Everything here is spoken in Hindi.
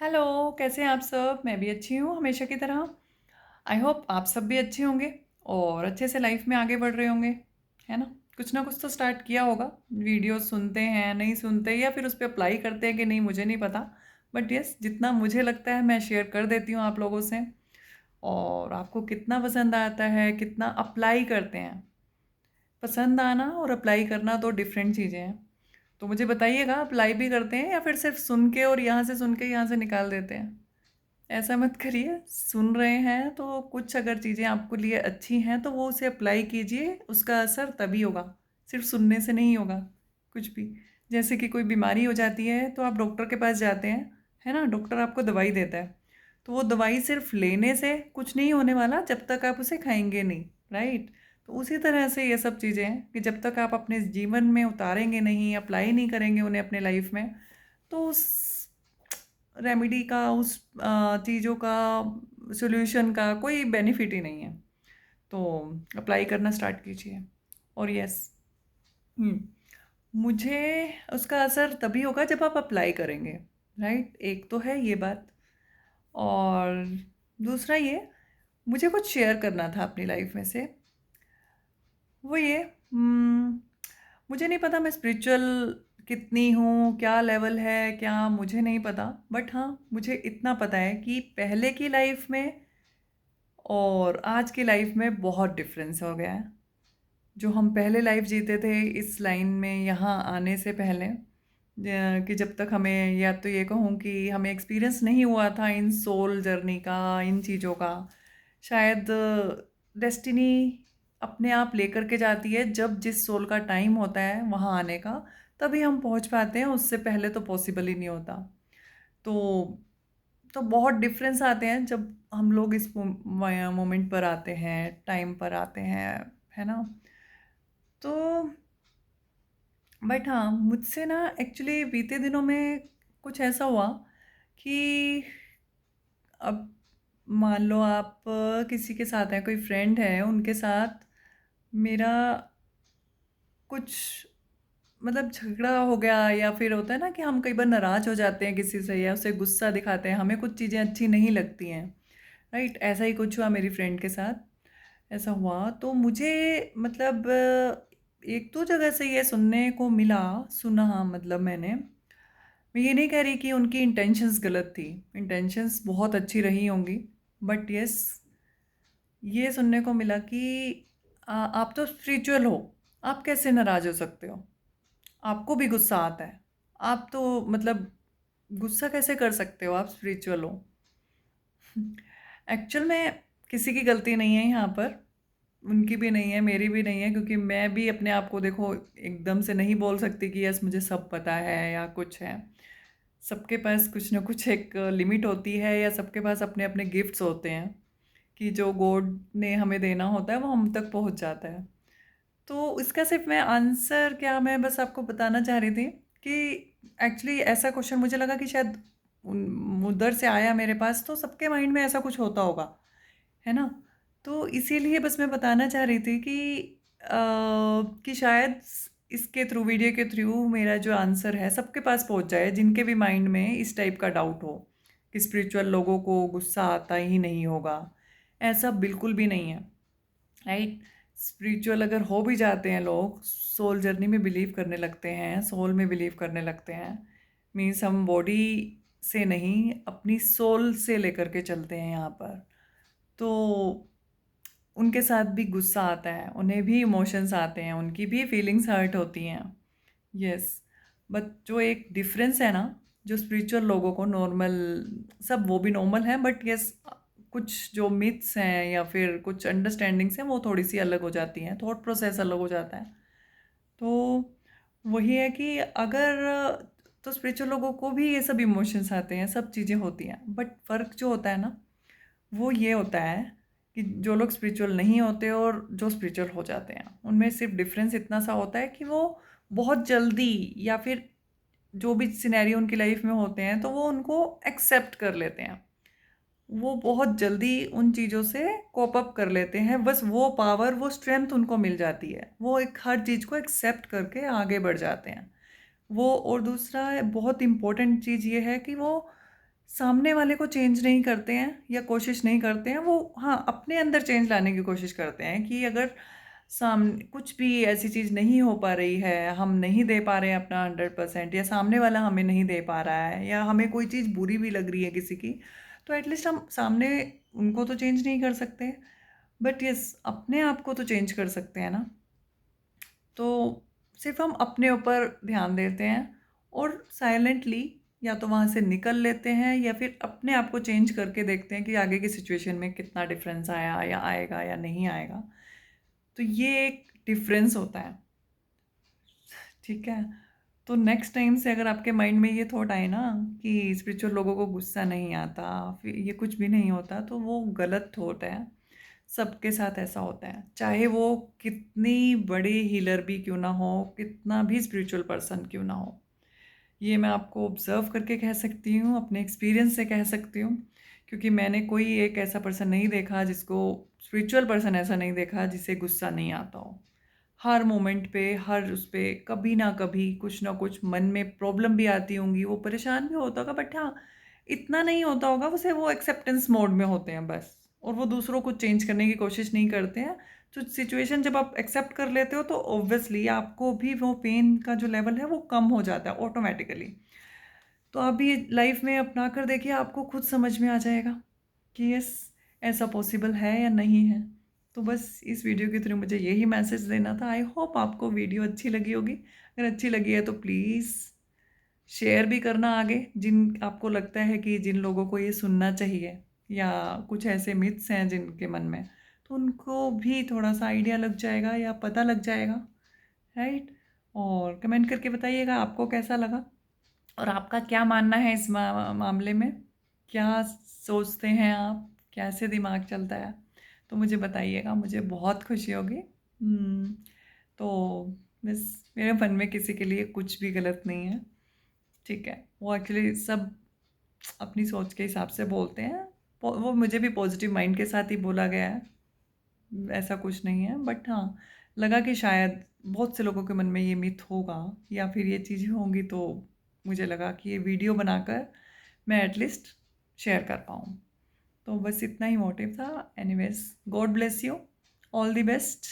हेलो, कैसे हैं आप सब? मैं भी अच्छी हूँ हमेशा की तरह। आई होप आप सब भी अच्छे होंगे और अच्छे से लाइफ में आगे बढ़ रहे होंगे, है ना? कुछ ना कुछ तो स्टार्ट किया होगा। वीडियो सुनते हैं, नहीं सुनते, या फिर उस पे अप्लाई करते हैं कि नहीं, मुझे नहीं पता। बट यस, जितना मुझे लगता है मैं शेयर कर देती हूँ आप लोगों से। और आपको कितना पसंद आता है, कितना अप्लाई करते हैं। पसंद आना और अप्लाई करना तो डिफरेंट चीज़ें हैं। तो मुझे बताइएगा, अप्लाई भी करते हैं या फिर सिर्फ सुन के और यहाँ से सुन के यहाँ से निकाल देते हैं? ऐसा मत करिए। सुन रहे हैं तो कुछ अगर चीज़ें आपको लिए अच्छी हैं तो वो उसे अप्लाई कीजिए, उसका असर तभी होगा। सिर्फ सुनने से नहीं होगा कुछ भी। जैसे कि कोई बीमारी हो जाती है तो आप डॉक्टर के पास जाते हैं, है ना? डॉक्टर आपको दवाई देता है, तो वो दवाई सिर्फ लेने से कुछ नहीं होने वाला जब तक आप उसे खाएंगे नहीं, राइट? तो उसी तरह से ये सब चीज़ें हैं कि जब तक आप अपने जीवन में उतारेंगे नहीं, अप्लाई नहीं करेंगे उन्हें अपने लाइफ में, तो उस रेमेडी का, उस चीज़ों का, सॉल्यूशन का कोई बेनिफिट ही नहीं है। तो अप्लाई करना स्टार्ट कीजिए। और यस, मुझे उसका असर तभी होगा जब आप अप्लाई करेंगे, राइट? एक तो है ये बात। और दूसरा ये, मुझे कुछ शेयर करना था अपनी लाइफ में से। वो ये, मुझे नहीं पता मैं स्पिरिचुअल कितनी हूँ, क्या लेवल है, क्या मुझे नहीं पता। बट हाँ, मुझे इतना पता है कि पहले की लाइफ में और आज की लाइफ में बहुत डिफरेंस हो गया है। जो हम पहले लाइफ जीते थे इस लाइन में यहाँ आने से पहले, कि जब तक हमें, या तो ये कहूँ कि हमें एक्सपीरियंस नहीं हुआ था इन सोल जर्नी का, इन चीज़ों का। शायद डेस्टिनी अपने आप लेकर के जाती है, जब जिस सोल का टाइम होता है वहाँ आने का, तभी हम पहुँच पाते हैं। उससे पहले तो पॉसिबल ही नहीं होता। तो बहुत डिफरेंस आते हैं जब हम लोग इस मोमेंट पर आते हैं, टाइम पर आते हैं, है ना? तो बट हाँ, मुझसे ना एक्चुअली बीते दिनों में कुछ ऐसा हुआ कि अब मान लो आप किसी के साथ हैं, कोई फ्रेंड है, उनके साथ मेरा कुछ मतलब झगड़ा हो गया, या फिर होता है ना कि हम कई बार नाराज़ हो जाते हैं किसी से या उसे गुस्सा दिखाते हैं, हमें कुछ चीज़ें अच्छी नहीं लगती हैं, राइट? ऐसा ही कुछ हुआ मेरी फ्रेंड के साथ। ऐसा हुआ तो मुझे मतलब एक दो जगह से ये सुनने को मिला, सुना मतलब मैं ये नहीं कह रही कि उनकी इंटेंशंस गलत थी, इंटेंशंस बहुत अच्छी रही होंगी। बट यस, ये सुनने को मिला कि आप तो स्पिरिचुअल हो, आप कैसे नाराज़ हो सकते हो? आपको भी गुस्सा आता है। आप तो मतलब गुस्सा कैसे कर सकते हो? आप स्पिरिचुअल हो। एक्चुअल में किसी की गलती नहीं है यहाँ पर, उनकी भी नहीं है, मेरी भी नहीं है, क्योंकि मैं भी अपने आप को देखो एकदम से नहीं बोल सकती कि यस मुझे सब पता है या कुछ है। सबके पास कुछ ना कुछ एक लिमिट होती है, या सबके पास अपने अपने गिफ्ट्स होते हैं कि जो गॉड ने हमें देना होता है वो हम तक पहुँच जाता है। तो इसका सिर्फ मैं आंसर क्या, मैं बस आपको बताना चाह रही थी कि एक्चुअली ऐसा क्वेश्चन मुझे लगा कि शायद उधर से आया मेरे पास, तो सबके माइंड में ऐसा कुछ होता होगा, है ना? तो इसीलिए बस मैं बताना चाह रही थी कि शायद इसके थ्रू, वीडियो के थ्रू मेरा जो आंसर है सबके पास पहुंच जाए, जिनके भी माइंड में इस टाइप का डाउट हो कि स्पिरिचुअल लोगों को गुस्सा आता ही नहीं होगा। ऐसा बिल्कुल भी नहीं है, राइट? स्पिरिचुअल अगर हो भी जाते हैं लोग, सोल जर्नी में बिलीव करने लगते हैं, सोल में बिलीव करने लगते हैं, मीन्स हम बॉडी से नहीं, अपनी सोल से लेकर के चलते हैं यहाँ पर। तो उनके साथ भी गुस्सा आता है, उन्हें भी इमोशंस आते हैं, उनकी भी फीलिंग्स हर्ट होती हैं। यस, बट जो एक डिफरेंस है ना, जो स्पिरिचुअल लोगों को नॉर्मल, सब वो भी नॉर्मल है, बट यस कुछ जो मिथ्स हैं या फिर कुछ अंडरस्टैंडिंग्स हैं वो थोड़ी सी अलग हो जाती हैं, थॉट प्रोसेस अलग हो जाता है। तो वही है कि अगर, तो स्पिरिचुअल लोगों को भी ये सब इमोशंस आते हैं, सब चीज़ें होती हैं, बट फ़र्क जो होता है ना, वो ये होता है कि जो लोग स्पिरिचुअल नहीं होते और जो स्पिरिचुअल हो जाते हैं, उनमें सिर्फ डिफरेंस इतना सा होता है कि वो बहुत जल्दी, या फिर जो भी सिनेरियो उनकी लाइफ में होते हैं तो वो उनको एक्सेप्ट कर लेते हैं। वो बहुत जल्दी उन चीज़ों से कोप अप कर लेते हैं, बस वो पावर, वो स्ट्रेंथ उनको मिल जाती है, वो एक हर चीज़ को एक्सेप्ट करके आगे बढ़ जाते हैं वो। और दूसरा बहुत इम्पोर्टेंट चीज़ ये है कि वो सामने वाले को चेंज नहीं करते हैं या कोशिश नहीं करते हैं, वो हाँ अपने अंदर चेंज लाने की कोशिश करते हैं कि अगर सामने कुछ भी ऐसी चीज़ नहीं हो पा रही है, हम नहीं दे पा रहे हैं अपना 100%, या सामने वाला हमें नहीं दे पा रहा है, या हमें कोई चीज़ बुरी भी लग रही है किसी की, तो एटलीस्ट हम सामने उनको तो चेंज नहीं कर सकते, बट यस अपने आप को तो चेंज कर सकते हैं ना। तो सिर्फ हम अपने ऊपर ध्यान देते हैं और साइलेंटली या तो वहाँ से निकल लेते हैं या फिर अपने आप को चेंज करके देखते हैं कि आगे की सिचुएशन में कितना डिफरेंस आया या आएगा या नहीं आएगा। तो ये एक डिफरेंस होता है, ठीक है। तो नेक्स्ट टाइम से अगर आपके माइंड में ये थॉट आए ना कि स्पिरिचुअल लोगों को गुस्सा नहीं आता, फिर ये कुछ भी नहीं होता, तो वो गलत थॉट है। सबके साथ ऐसा होता है, चाहे वो कितनी बड़ी हीलर भी क्यों ना हो, कितना भी स्पिरिचुअल पर्सन क्यों ना हो। ये मैं आपको ऑब्ज़र्व करके कह सकती हूँ, अपने एक्सपीरियंस से कह सकती हूँ, क्योंकि मैंने कोई एक ऐसा पर्सन नहीं देखा जिसको, स्पिरिचुअल पर्सन ऐसा नहीं देखा जिसे गुस्सा नहीं आता हो। हर मोमेंट पे, हर उस पे कभी ना कभी कुछ ना कुछ मन में प्रॉब्लम भी आती होंगी, वो परेशान भी होता होगा, बट हाँ, इतना नहीं होता होगा, उसे वो एक्सेप्टेंस मोड में होते हैं बस, और वो दूसरों को चेंज करने की कोशिश नहीं करते हैं। तो सिचुएशन जब आप एक्सेप्ट कर लेते हो तो ऑब्वियसली आपको भी वो पेन का जो लेवल है वो कम हो जाता है ऑटोमेटिकली। तो आप भी लाइफ में अपना कर देखिए, आपको खुद समझ में आ जाएगा कि यस ऐसा पॉसिबल है या नहीं है। तो बस इस वीडियो के थ्रू मुझे यही मैसेज देना था। आई होप आपको वीडियो अच्छी लगी होगी। अगर अच्छी लगी है तो प्लीज़ शेयर भी करना आगे, जिन आपको लगता है कि जिन लोगों को ये सुनना चाहिए, या कुछ ऐसे मिथ्स हैं जिनके मन में, तो उनको भी थोड़ा सा आइडिया लग जाएगा या पता लग जाएगा, राइट। और कमेंट करके बताइएगा आपको कैसा लगा और आपका क्या मानना है इस मामले में। क्या सोचते हैं आप, कैसे दिमाग चलता है, तो मुझे बताइएगा, मुझे बहुत खुशी होगी। तो बस मेरे मन में किसी के लिए कुछ भी गलत नहीं है, ठीक है। वो एक्चुअली सब अपनी सोच के हिसाब से बोलते हैं। वो मुझे भी पॉजिटिव माइंड के साथ ही बोला गया है, ऐसा कुछ नहीं है, बट हाँ लगा कि शायद बहुत से लोगों के मन में ये मिथ होगा या फिर ये चीज़ें होंगी, तो मुझे लगा कि ये वीडियो बनाकर मैं एटलीस्ट शेयर कर पाऊँ। तो बस इतना ही मोटिव था। Anyways, God bless you, all the best.